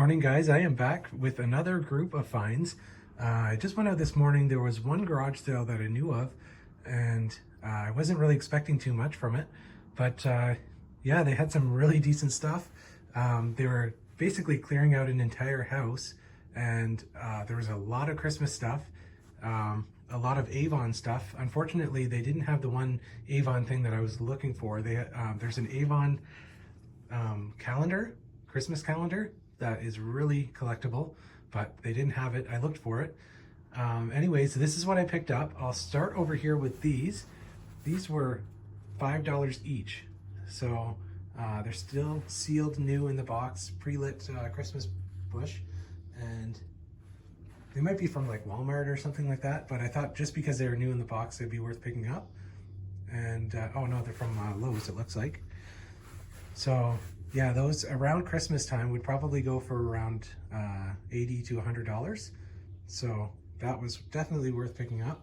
Morning guys, I am back with another group of finds. I just went out this morning. There was one garage sale that I knew of, and I wasn't really expecting too much from it, but yeah, they had some really decent stuff. They were basically clearing out an entire house, and there was a lot of Christmas stuff, a lot of Avon stuff. Unfortunately, they didn't have the one Avon thing that I was looking for. There's an Avon calendar, Christmas calendar, that is really collectible, but they didn't have it. I looked for it. Anyways, this is what I picked up. I'll start over here with these. These were $5 each. So they're still sealed new in the box, pre-lit Christmas bush. And they might be from like Walmart or something like that, but I thought just because they were new in the box, it'd be worth picking up. And oh no, they're from Lowe's, it looks like. So yeah, those around Christmas time would probably go for around $80 to $100. So that was definitely worth picking up.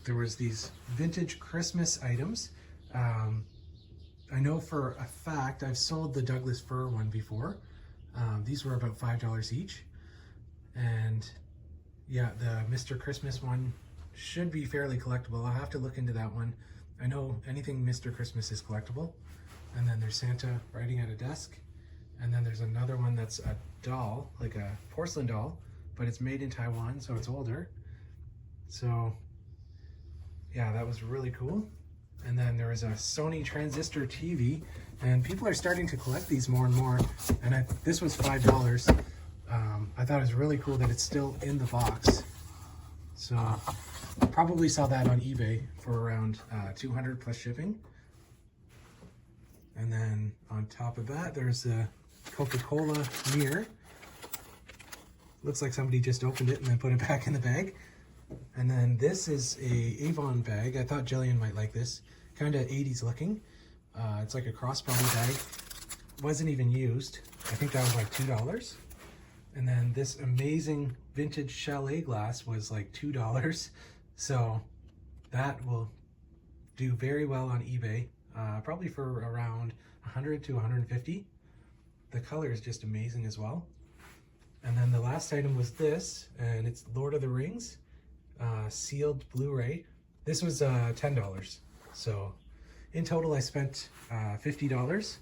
There was these vintage Christmas items. I know for a fact I've sold the Douglas fir one before. These were about $5 each. And yeah, the Mr. Christmas one should be fairly collectible. I'll have to look into that one. I know anything Mr. Christmas is collectible. And then there's Santa writing at a desk. And then there's another one that's a doll, like a porcelain doll, but it's made in Taiwan, so it's older. So yeah, that was really cool. And then there was a Sony transistor TV, and people are starting to collect these more and more. And this was $5. I thought it was really cool that it's still in the box. So I'll probably sell that on eBay for around $200 plus shipping. And then on top of that, there's a Coca-Cola mirror. Looks like somebody just opened it and then put it back in the bag. And then this is a Avon bag. I thought Jillian might like this. Kind of 80s looking. It's like a crossbody bag. Wasn't even used. I think that was like $2. And then this amazing vintage chalet glass was like $2. So that will do very well on eBay. Probably for around 100 to 150. The color is just amazing as well. And then the last item was this, and it's Lord of the Rings sealed Blu-ray. This was $10. So in total I spent $50,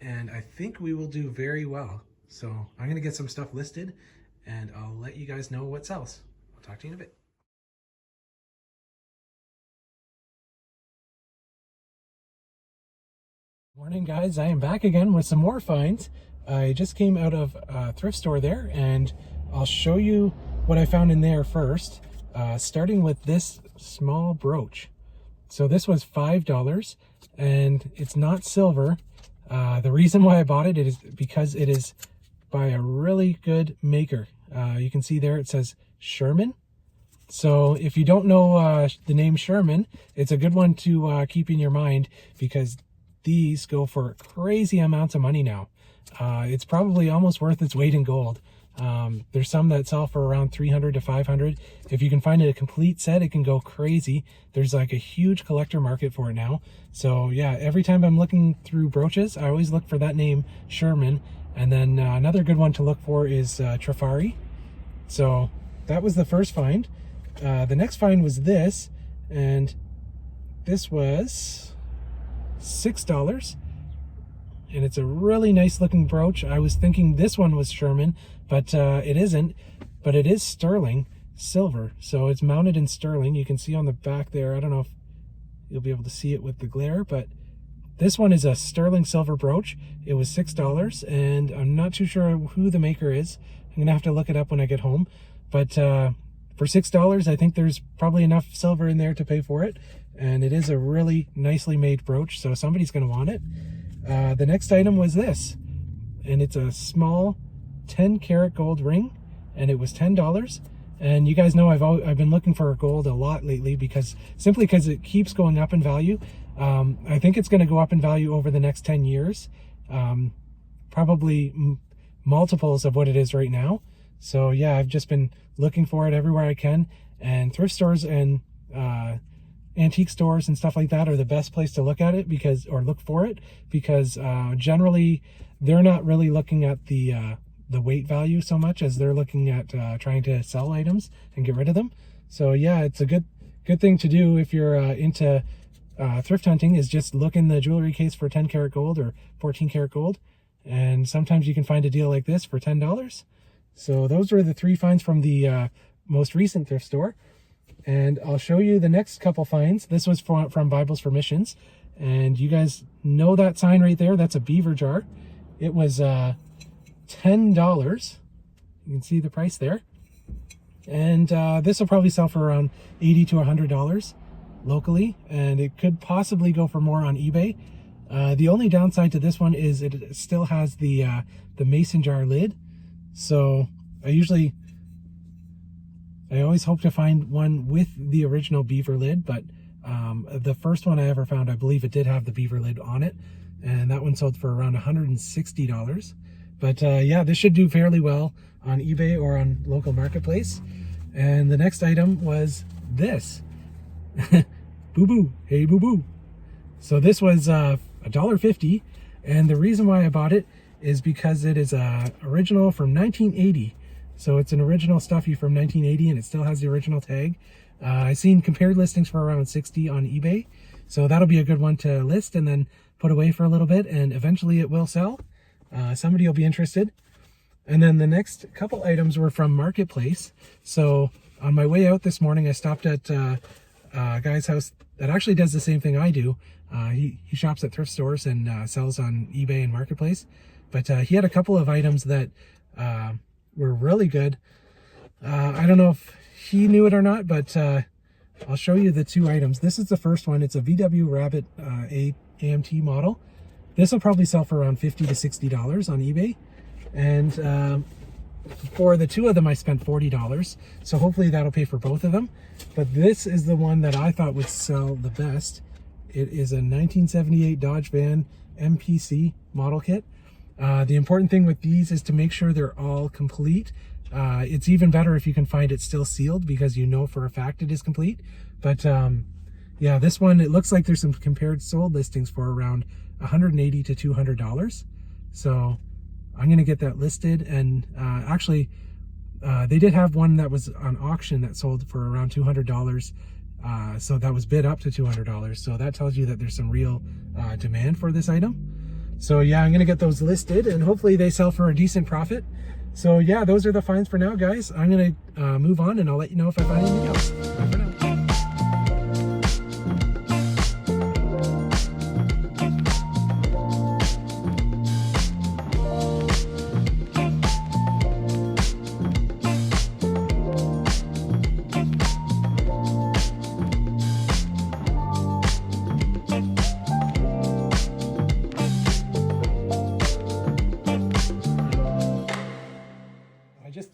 and I think we will do very well. So I'm gonna get some stuff listed, and I'll let you guys know what sells. I'll talk to you in a bit. Morning guys, I am back again with some more finds. I just came out of a thrift store there, and I'll show you what I found in there first, starting with this small brooch. So this was $5, and it's not silver. The reason why I bought it is because it is by a really good maker. You can see there it says Sherman. So if you don't know the name Sherman, it's a good one to keep in your mind, because these go for crazy amounts of money now. It's probably almost worth its weight in gold. There's some that sell for around $300 to $500. If you can find a complete set, it can go crazy. There's like a huge collector market for it now. So yeah, every time I'm looking through brooches, I always look for that name, Sherman. And then another good one to look for is Trifari. So that was the first find. The next find was this, and this was $6, and it's a really nice looking brooch. I was thinking this one was Sherman, but it isn't, but it is sterling silver. So it's mounted in sterling. You can see on the back there, I don't know if you'll be able to see it with the glare, but this one is a sterling silver brooch. It was $6, and I'm not too sure who the maker is. I'm gonna have to look it up when I get home, but for $6, I think there's probably enough silver in there to pay for it. And it is a really nicely made brooch, so somebody's going to want it. The next item was this, and it's a small 10 karat gold ring, and it was $10. And you guys know I've been looking for gold a lot lately, simply because it keeps going up in value. I think it's going to go up in value over the next 10 years, probably multiples of what it is right now. So yeah, I've just been looking for it everywhere I can, and thrift stores and antique stores and stuff like that are the best place to look at it, look for it, because generally they're not really looking at the the weight value so much as they're looking at trying to sell items and get rid of them. So yeah, it's a good thing to do if you're into thrift hunting, is just look in the jewelry case for 10 karat gold or 14 karat gold. And sometimes you can find a deal like this for $10. So those were the 3 finds from the most recent thrift store. And I'll show you the next couple finds. This was from Bibles for Missions. And you guys know that sign right there? That's a beaver jar. It was $10. You can see the price there. And this will probably sell for around $80 to $100 locally. And it could possibly go for more on eBay. The only downside to this one is it still has the mason jar lid. So I always hope to find one with the original beaver lid, but the first one I ever found, I believe it did have the beaver lid on it, and that one sold for around $160. But yeah, this should do fairly well on eBay or on local marketplace. And the next item was this. Boo boo, hey boo boo. So this was $1.50, and the reason why I bought it is because it is original from 1980. So it's an original stuffy from 1980, and it still has the original tag. I've seen compared listings for around $60 on eBay, so that'll be a good one to list and then put away for a little bit, and eventually it will sell. Somebody will be interested. And then the next couple items were from Marketplace. So on my way out this morning, I stopped at a guy's house that actually does the same thing I do. He shops at thrift stores and sells on eBay and Marketplace. But he had a couple of items that were really good. I don't know if he knew it or not, but I'll show you the 2 items. This is the first one. It's a VW Rabbit AMT model. This will probably sell for around $50 to $60 on eBay. And for the 2 of them, I spent $40. So hopefully that'll pay for both of them. But this is the one that I thought would sell the best. It is a 1978 Dodge Van MPC model kit. The important thing with these is to make sure they're all complete. It's even better if you can find it still sealed, because you know for a fact it is complete. But yeah, this one, it looks like there's some compared sold listings for around $180 to $200. So I'm going to get that listed. And actually, they did have one that was on auction that sold for around $200. So that was bid up to $200. So that tells you that there's some real demand for this item. So yeah, I'm going to get those listed, and hopefully they sell for a decent profit. So yeah, those are the finds for now, guys. I'm going to move on, and I'll let you know if I find anything else. Bye for now.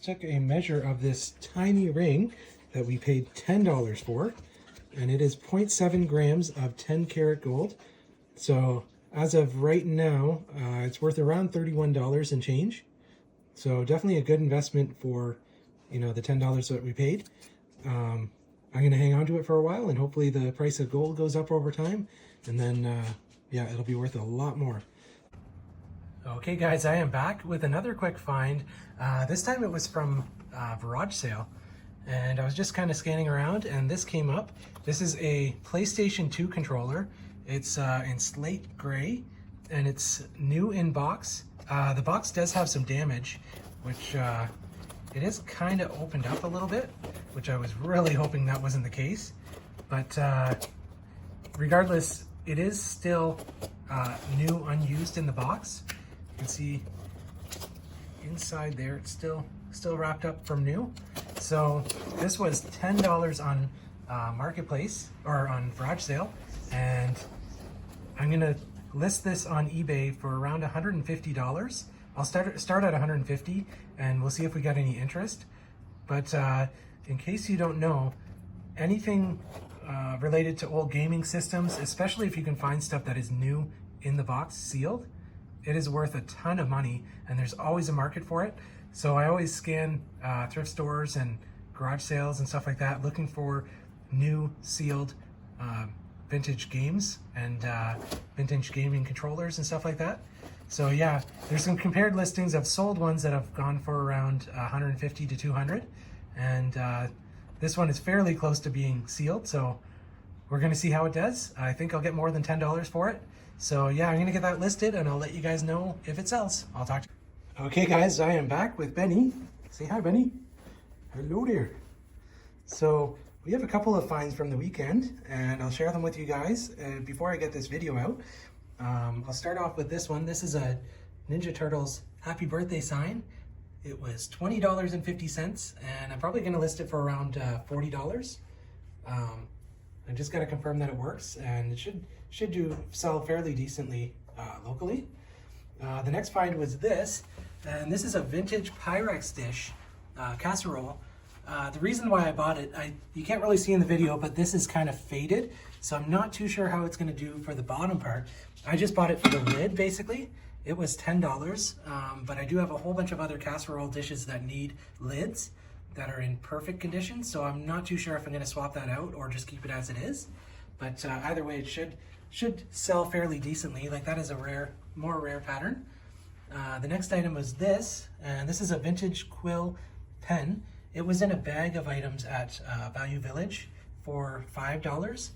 Took a measure of this tiny ring that we paid $10 for, and it is 0.7 grams of 10 karat gold. So as of right now, it's worth around $31 and change. So definitely a good investment for, you know, the $10 that we paid. I'm going to hang on to it for a while, and hopefully the price of gold goes up over time, and then yeah, it'll be worth a lot more. Okay guys, I am back with another quick find. This time it was from Garage Sale, and I was just kind of scanning around, and this came up. This is a PlayStation 2 controller. It's in slate gray, and it's new in box. The box does have some damage, which it is kind of opened up a little bit, which I was really hoping that wasn't the case. But regardless, it is still new, unused in the box. You can see inside there, it's still wrapped up from new. So this was $10 on Marketplace, or on Garage Sale, and I'm gonna list this on eBay for around $150. I'll start at $150, and we'll see if we got any interest. But in case you don't know, anything related to old gaming systems, especially if you can find stuff that is new in the box sealed, it is worth a ton of money, and there's always a market for it. So I always scan thrift stores and garage sales and stuff like that, looking for new sealed vintage games and vintage gaming controllers and stuff like that. So yeah, there's some compared listings of sold ones that have gone for around 150 to 200. And this one is fairly close to being sealed. So we're gonna see how it does. I think I'll get more than $10 for it. So yeah, I'm gonna get that listed and I'll let you guys know if it sells. I'll talk to you. Okay guys, I am back with Benny. Say hi, Benny. Hello there. So we have a couple of finds from the weekend and I'll share them with you guys. And before I get this video out, I'll start off with this one. This is a Ninja Turtles happy birthday sign. It was $20.50 and I'm probably gonna list it for around $40. I just gotta confirm that it works, and it should sell fairly decently locally. The next find was this, and this is a vintage Pyrex dish casserole. The reason why I bought it, you can't really see in the video, but this is kind of faded, so I'm not too sure how it's gonna do for the bottom part. I just bought it for the lid, basically. It was $10, but I do have a whole bunch of other casserole dishes that need lids that are in perfect condition, so I'm not too sure if I'm gonna swap that out or just keep it as it is. But either way, it should sell fairly decently. Like, that is a more rare pattern. The next item was this, and this is a vintage quill pen. It was in a bag of items at Value Village for $5.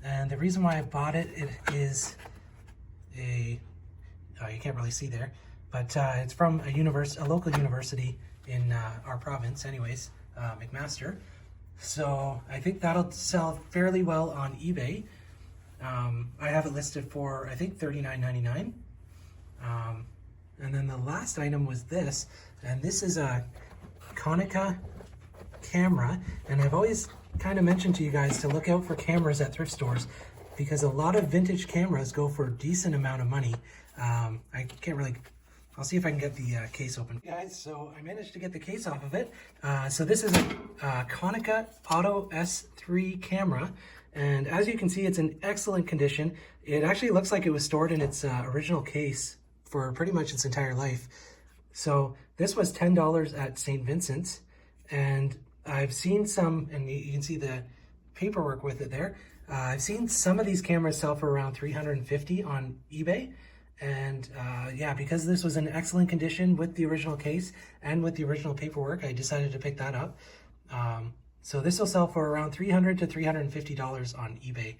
And the reason why I bought it, is you can't really see there, but it's from a local university in our province anyways, McMaster. So I think that'll sell fairly well on eBay. I have it listed for, I think, $39.99. And then the last item was this, and this is a Konica camera, and I've always kind of mentioned to you guys to look out for cameras at thrift stores because a lot of vintage cameras go for a decent amount of money. I'll see if I can get the case open. Guys, so I managed to get the case off of it. So this is a Konica Auto S3 camera, and as you can see, it's in excellent condition. It actually looks like it was stored in its original case for pretty much its entire life. So this was $10 at St. Vincent's, and I've seen some, and you can see the paperwork with it there. I've seen some of these cameras sell for around $350 on eBay. And yeah, because this was in excellent condition with the original case and with the original paperwork, I decided to pick that up. So this will sell for around $300 to $350 on eBay.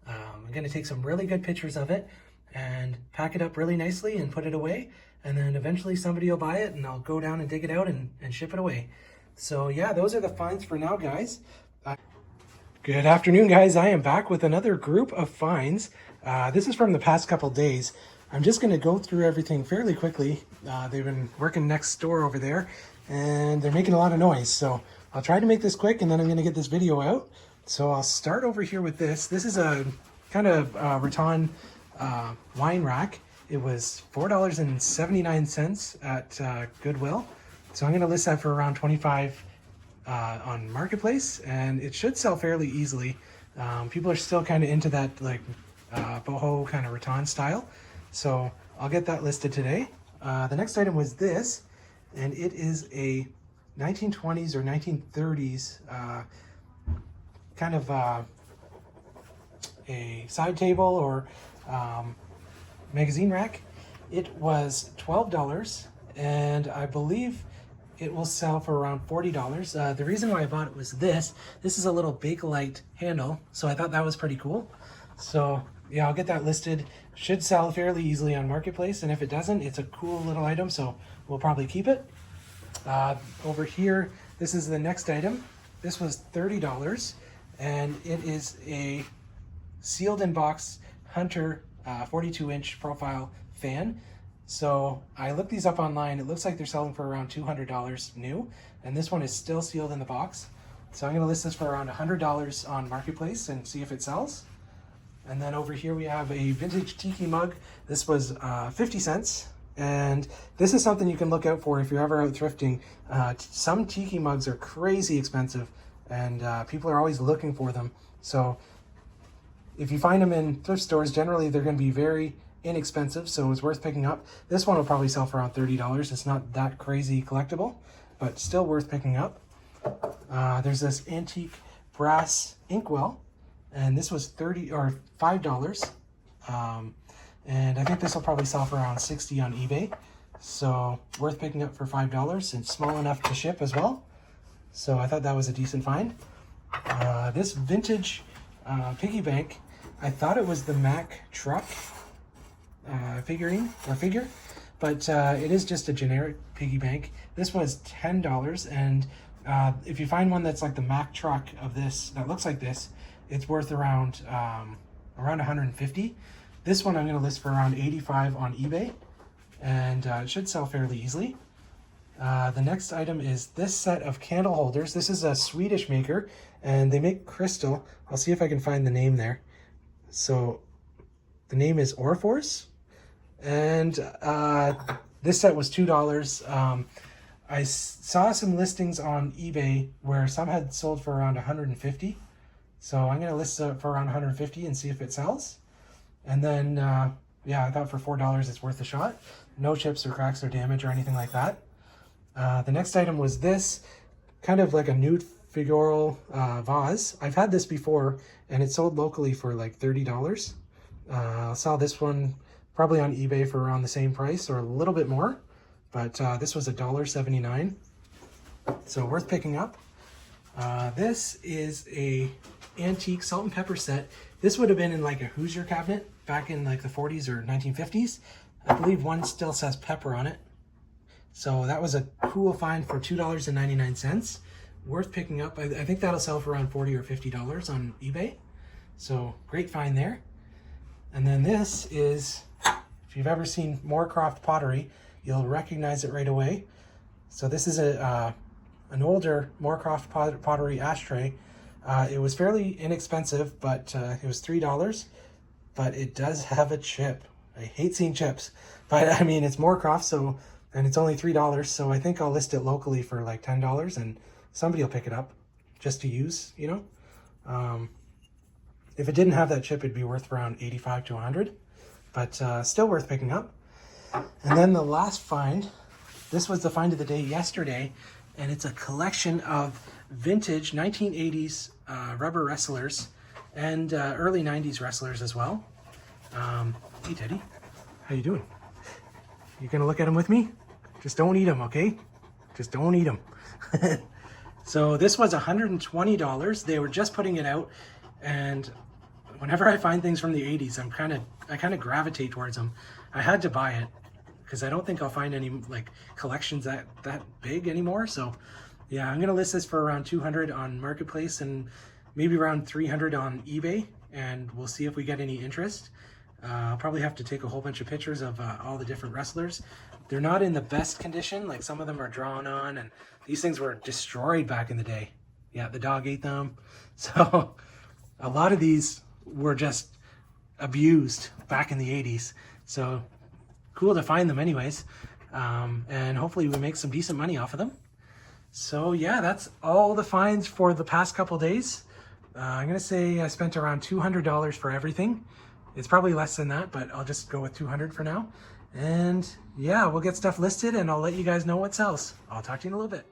I'm going to take some really good pictures of it and pack it up really nicely and put it away. And then eventually somebody will buy it and I'll go down and dig it out and ship it away. So yeah, those are the finds for now, guys. Good afternoon, guys. I am back with another group of finds. This is from the past couple days. I'm just going to go through everything fairly quickly. They've been working next door over there, and they're making a lot of noise. So I'll try to make this quick, and then I'm going to get this video out. So I'll start over here with this. This is a kind of rattan wine rack. It was $4.79 at Goodwill. So I'm going to list that for around $25 on Marketplace, and it should sell fairly easily. People are still kind of into that like boho kind of rattan style. So I'll get that listed today. The next item was this, and it is a 1920s or 1930s kind of a side table or magazine rack. It was $12, and I believe it will sell for around $40. The reason why I bought it was this. This is a little Bakelite handle, so I thought that was pretty cool. So yeah, I'll get that listed. Should sell fairly easily on Marketplace, and if it doesn't, it's a cool little item, so we'll probably keep it. Over here, this is the next item. This was $30, and it is a sealed in box Hunter 42-inch profile fan. So I looked these up online. It looks like they're selling for around $200 new, and this one is still sealed in the box. So I'm going to list this for around $100 on Marketplace and see if it sells. And then over here we have a vintage tiki mug. This was 50 cents. And this is something you can look out for if you're ever out thrifting. Some tiki mugs are crazy expensive, and people are always looking for them. So if you find them in thrift stores, generally they're going to be very inexpensive, so it's worth picking up. This one will probably sell for around $30. It's not that crazy collectible, but still worth picking up. There's this antique brass inkwell, and this was $5. And I think this will probably sell for around 60 on eBay. So worth picking up for $5 and small enough to ship as well. So I thought that was a decent find. This vintage piggy bank, I thought it was the Mack truck figure, but it is just a generic piggy bank. This was $10, and if you find one that's like the Mack truck of this, that looks like this, it's worth around 150. This one I'm going to list for around 85 on eBay, and it should sell fairly easily. The next item is this set of candle holders. This is a Swedish maker, and they make crystal. I'll see if I can find the name there. So the name is Orforce, and this set was $2. I saw some listings on eBay where some had sold for around 150. So I'm going to list it for around 150 and see if it sells. And then, yeah, I thought for $4 it's worth a shot. No chips or cracks or damage or anything like that. The next item was this, kind of like a nude figural vase. I've had this before, and it sold locally for like $30. I saw this one probably on eBay for around the same price or a little bit more, but this was $1.79, so worth picking up. This is a antique salt and pepper set. This would have been in like a Hoosier cabinet back in like the 40s or 1950s. I believe one still says pepper on it. So that was a cool find for $2.99. Worth picking up. I think that'll sell for around $40 or $50 on eBay. So great find there. And then this is, if you've ever seen Moorcroft pottery, you'll recognize it right away. So this is an older Moorcroft pottery ashtray. It was fairly inexpensive, but it was $3. But it does have a chip. I hate seeing chips, but I mean, it's Moorcroft, so, and it's only $3, so I think I'll list it locally for like $10, and somebody will pick it up just to use, you know. If it didn't have that chip, it'd be worth around 85 to 100, but still worth picking up. And then the last find, this was the find of the day yesterday, and it's a collection of vintage 1980s rubber wrestlers and early 90s wrestlers as well. Hey Teddy, how you doing? You gonna look at them with me? Just don't eat them, okay? Just don't eat them. So this was $120. They were just putting it out, and whenever I find things from the 80s, I kind of gravitate towards them. I had to buy it because I don't think I'll find any like collections that big anymore. So yeah, I'm gonna list this for around 200 on Marketplace and maybe around 300 on eBay, and we'll see if we get any interest. I'll probably have to take a whole bunch of pictures of all the different wrestlers. They're not in the best condition, like some of them are drawn on, and these things were destroyed back in the day. Yeah, the dog ate them. So a lot of these were just abused back in the 80s. So cool to find them anyways. And hopefully we make some decent money off of them. So yeah, that's all the finds for the past couple days. I'm gonna say I spent around $200 for everything. It's probably less than that, but I'll just go with 200 for now. And yeah, we'll get stuff listed and I'll let you guys know what sells. I'll talk to you in a little bit.